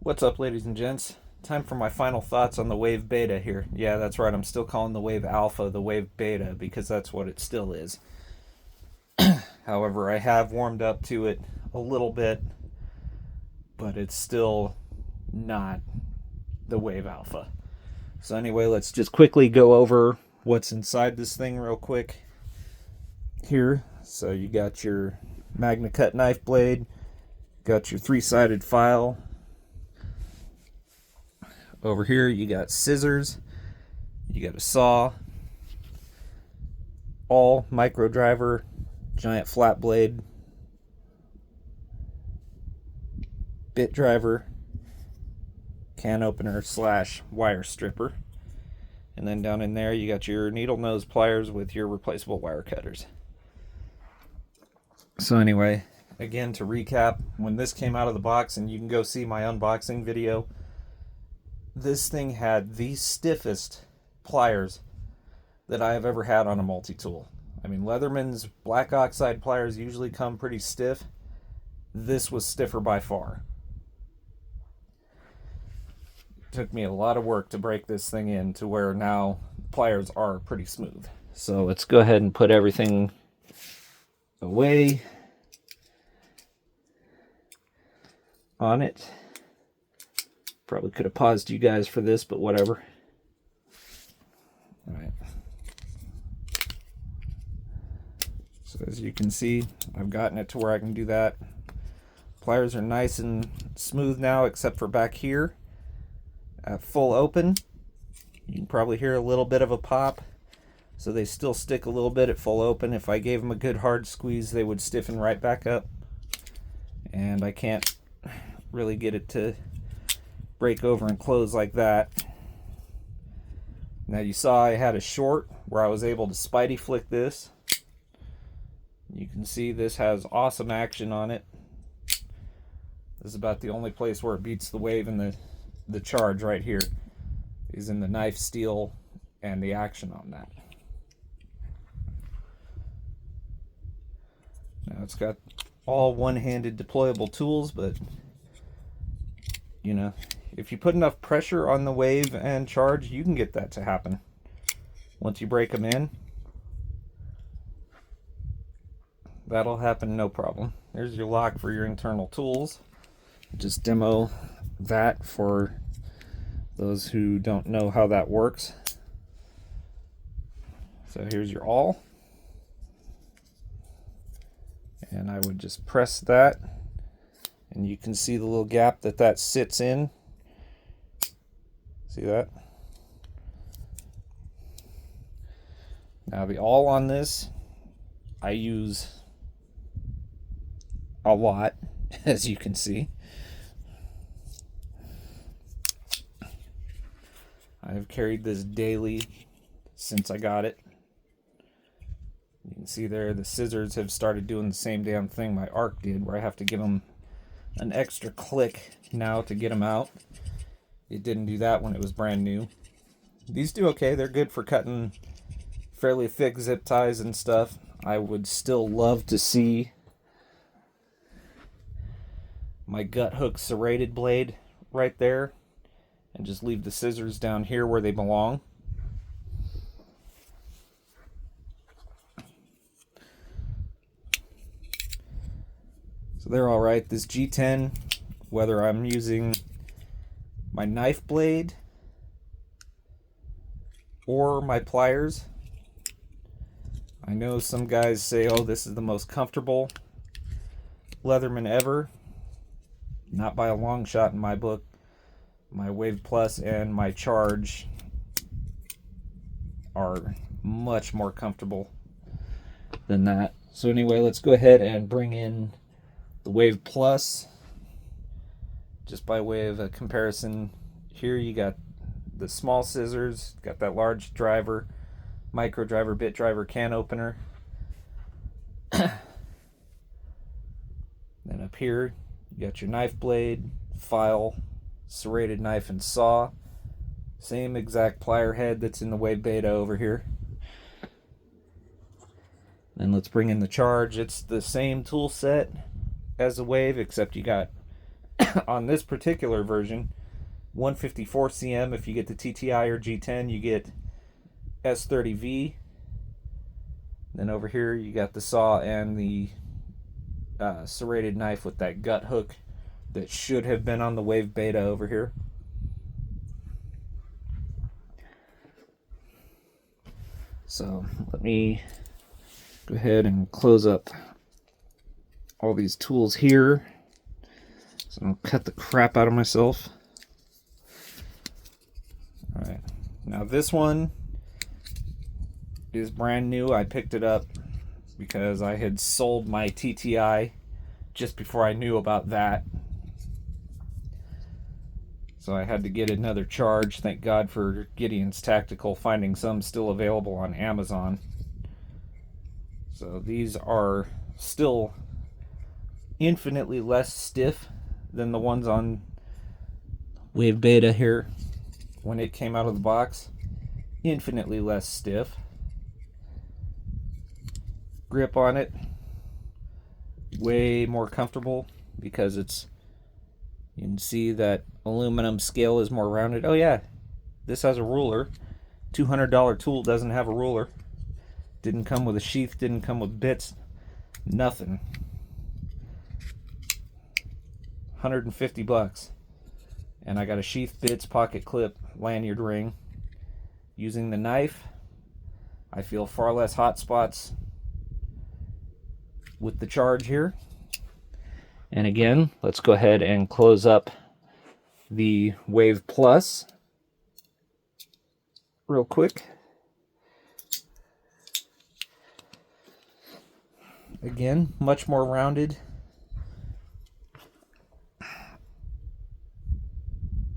What's up, ladies and gents? Time for my final thoughts on the Wave Beta here. Yeah, that's right, I'm still calling the Wave Alpha the Wave Beta because that's what it still is. However, I have warmed up to it a little bit, but it's still not the Wave Alpha. So anyway, let's just quickly go over what's inside this thing real quick here. So you got your Magna Cut knife blade, got your three-sided file. Over here you got scissors, you got a saw, all micro driver, giant flat blade, bit driver, can opener slash wire stripper, and then down in there you got your needle nose pliers with your replaceable wire cutters. So anyway, again, to recap, when this came out of the box, and you can go see my unboxing video, this thing had the stiffest pliers that I have ever had on a multi-tool. I mean, Leatherman's black oxide pliers usually come pretty stiff. This was stiffer by far. It took me a lot of work to break this thing in to where now the pliers are pretty smooth. So let's go ahead and put everything away on it. Probably could have paused you guys for this, but whatever. All right. So as you can see, I've gotten it to where I can do that. Pliers are nice and smooth now, except for back here. At full open, you can probably hear a little bit of a pop. So they still stick a little bit at full open. If I gave them a good hard squeeze, they would stiffen right back up. And I can't really get it to break over and close like that. Now you saw I had a short where I was able to spidey flick this. You can see this has awesome action on it. This is about the only place where it beats the Wave and the charge right here is in the knife steel and the action on that. Now it's got all one-handed deployable tools, but you know, if you put enough pressure on the Wave and charge, you can get that to happen. Once you break them in, that'll happen no problem. There's your lock for your internal tools. Just demo that for those who don't know how that works. So here's your awl. And I would just press that, and you can see the little gap that sits in. See that? Now the awl on this, I use a lot, as you can see. I have carried this daily since I got it. You can see there the scissors have started doing the same damn thing my arc did, where I have to give them an extra click now to get them out. It didn't do that when it was brand new. These do okay. They're good for cutting fairly thick zip ties and stuff. I would still love to see my gut hook serrated blade right there and just leave the scissors down here where they belong. So they're all right. This G10, whether I'm using my knife blade or my pliers, I know some guys say, oh, this is the most comfortable Leatherman ever. Not by a long shot in my book. My Wave Plus and my Charge are much more comfortable than that. So anyway, let's go ahead and bring in the Wave Plus. Just by way of a comparison, here you got the small scissors, got that large driver, micro driver, bit driver, can opener. Then up here, you got your knife blade, file, serrated knife and saw. Same exact plier head that's in the Wave Beta over here. Then let's bring in the Charge. It's the same tool set as the Wave, except you got on this particular version, 154 cm. If you get the TTI or G10, you get S30V. Then over here you got the saw and the serrated knife with that gut hook that should have been on the Wave Beta over here. So let me go ahead and close up all these tools here. So I'll cut the crap out of myself. Alright, now this one is brand new. I picked it up because I had sold my TTI just before I knew about that. So I had to get another charge. Thank God for Gideon's Tactical finding some still available on Amazon. So these are still infinitely less stiff than the ones on Wave Beta here when it came out of the box. Infinitely less stiff. Grip on it way more comfortable because it's, you can see that aluminum scale is more rounded. Oh yeah, this has a ruler. $200 tool doesn't have a ruler. Didn't come with a sheath, didn't come with bits, nothing. 150 bucks. And I got a sheath, bits, pocket clip, lanyard ring. Using the knife, I feel far less hot spots with the charge here. And again, let's go ahead and close up the Wave Plus real quick. Again, much more rounded.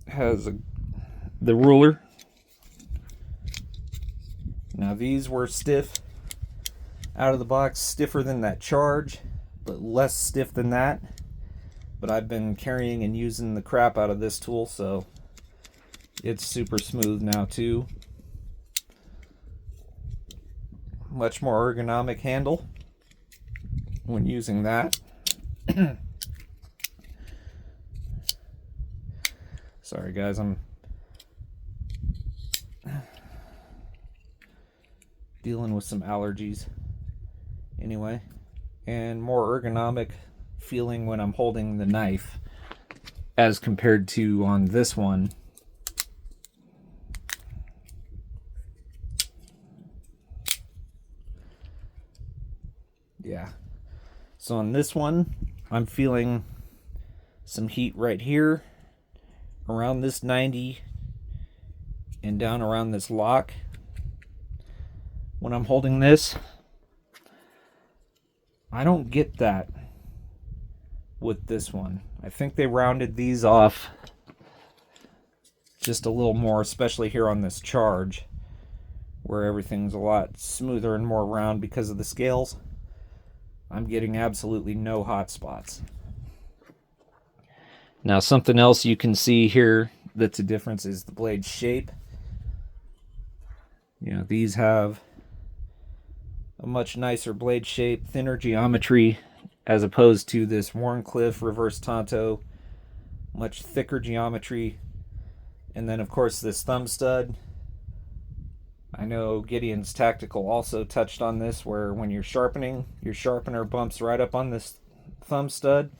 Has the ruler. Now these were stiff out of the box, stiffer than that charge, but less stiff than that. But I've been carrying and using the crap out of this tool, so it's super smooth now too. Much more ergonomic handle when using that. Sorry guys, I'm dealing with some allergies. Anyway, and more ergonomic feeling when I'm holding the knife as compared to on this one. Yeah. So on this one, I'm feeling some heat right here, around this 90, and down around this lock. When I'm holding this, I don't get that with this one. I think they rounded these off just a little more, especially here on this charge, where everything's a lot smoother and more round because of the scales. I'm getting absolutely no hot spots. Now something else you can see here that's a difference is the blade shape. You know, these have a much nicer blade shape, thinner geometry, as opposed to this Warncliffe reverse Tonto, much thicker geometry. And then of course this thumb stud. I know Gideon's Tactical also touched on this, where when you're sharpening, your sharpener bumps right up on this thumb stud,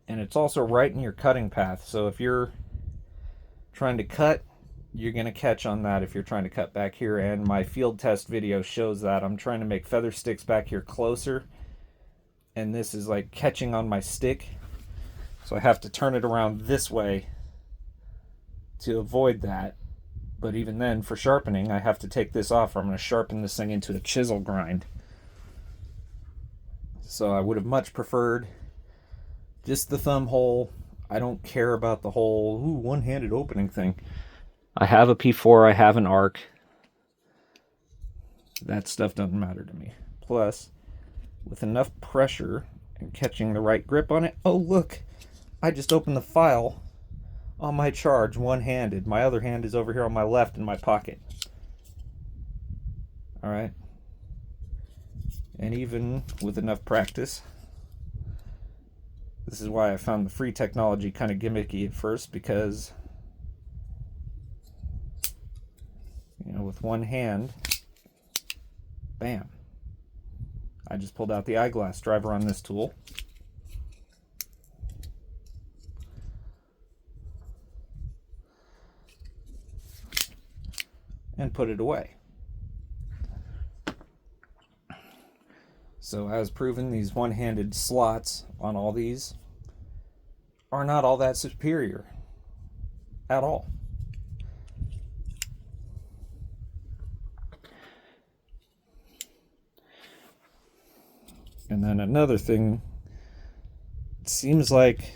and it's also right in your cutting path. So if you're trying to cut, you're going to catch on that if you're trying to cut back here. And my field test video shows that. I'm trying to make feather sticks back here closer, and this is like catching on my stick. So I have to turn it around this way to avoid that. But even then, for sharpening, I have to take this off, or I'm going to sharpen this thing into a chisel grind. So I would have much preferred just the thumb hole. I don't care about the whole one-handed opening thing. I have a P4, I have an arc. That stuff doesn't matter to me. Plus, with enough pressure and catching the right grip on it. Oh, look! I just opened the file on my charge one-handed. My other hand is over here on my left in my pocket. Alright. And even with enough practice, This is why I found the free technology kind of gimmicky at first, because, you know, with one hand, bam, I just pulled out the eyeglass driver on this tool. And put it away. So as proven, these one-handed slots on all these are not all that superior at all. And then another thing, it seems like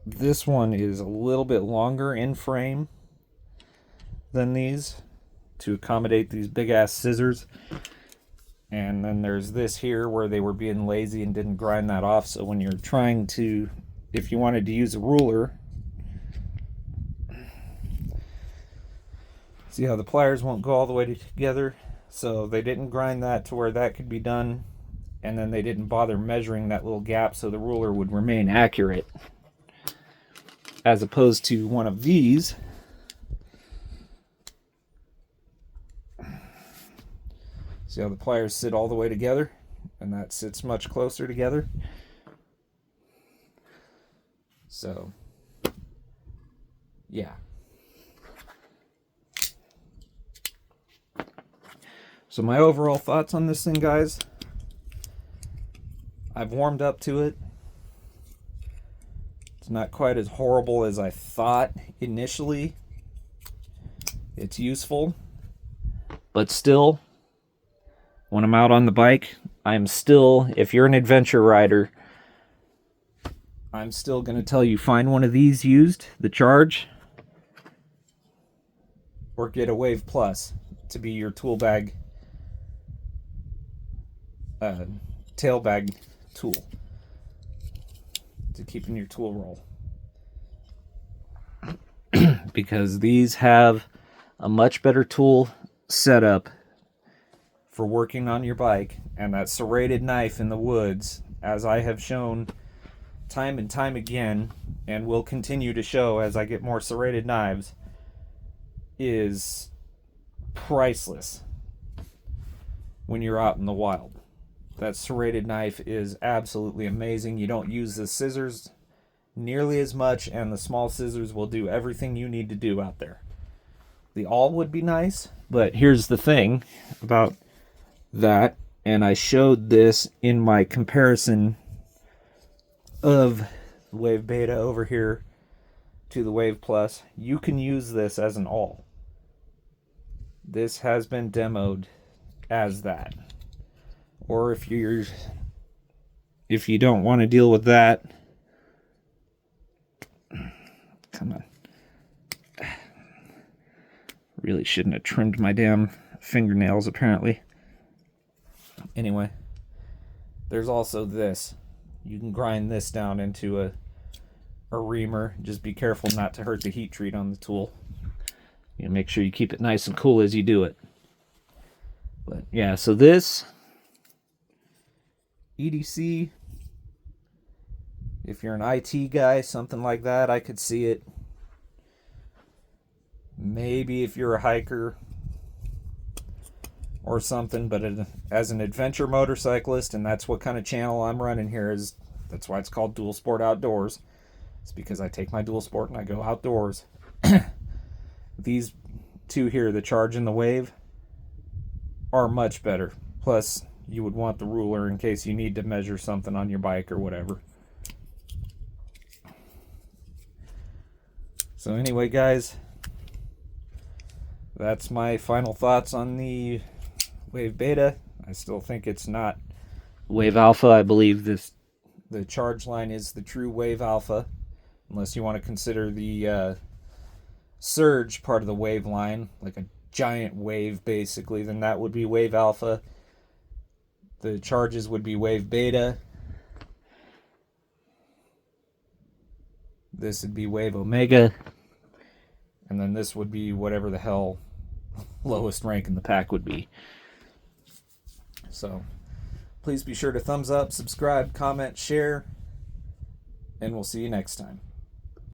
this one is a little bit longer in frame than these to accommodate these big ass scissors. And then there's this here where they were being lazy and didn't grind that off. So when you're trying to, if you wanted to use a ruler, see how the pliers won't go all the way together? So they didn't grind that to where that could be done. And then they didn't bother measuring that little gap so the ruler would remain accurate. As opposed to one of these. See how the pliers sit all the way together? And that sits much closer together. So, yeah. So my overall thoughts on this thing, guys. I've warmed up to it. It's not quite as horrible as I thought initially. It's useful. But still, when I'm out on the bike, I'm still, if you're an adventure rider, I'm still going to tell you, find one of these used, the Charge, or get a Wave Plus to be your tool bag, tail bag tool to keep in your tool roll. Because these have a much better tool setup for working on your bike, and that serrated knife in the woods, as I have shown time and time again, and will continue to show as I get more serrated knives, is priceless when you're out in the wild. That serrated knife is absolutely amazing. You don't use the scissors nearly as much, and the small scissors will do everything you need to do out there. The awl would be nice, but here's the thing about that, and I showed this in my comparison of the Wave Beta over here to the Wave Plus. You can use this as an awl. This has been demoed as that. Or if you don't want to deal with that, come on. Really shouldn't have trimmed my damn fingernails, apparently. Anyway, there's also this. You can grind this down into a reamer. Just be careful not to hurt the heat treat on the tool. You know, make sure you keep it nice and cool as you do it. But yeah, so this EDC, if you're an IT guy, something like that, I could see it. Maybe if you're a hiker or something, but as an adventure motorcyclist, and that's what kind of channel I'm running here, that's why it's called Dual Sport Outdoors. It's because I take my Dual Sport and I go outdoors. These two here, the Charge and the Wave, are much better. Plus, you would want the ruler in case you need to measure something on your bike or whatever. So anyway, guys, that's my final thoughts on the Wave Beta. I still think it's not Wave Alpha. I believe the Charge line is the true Wave Alpha, unless you want to consider the Surge part of the Wave line, like a giant wave basically, then that would be Wave Alpha. The Charges would be Wave Beta. This would be Wave Omega. And then this would be whatever the hell lowest rank in the pack would be. So, Please be sure to thumbs up, subscribe, comment, share, and we'll see you next time.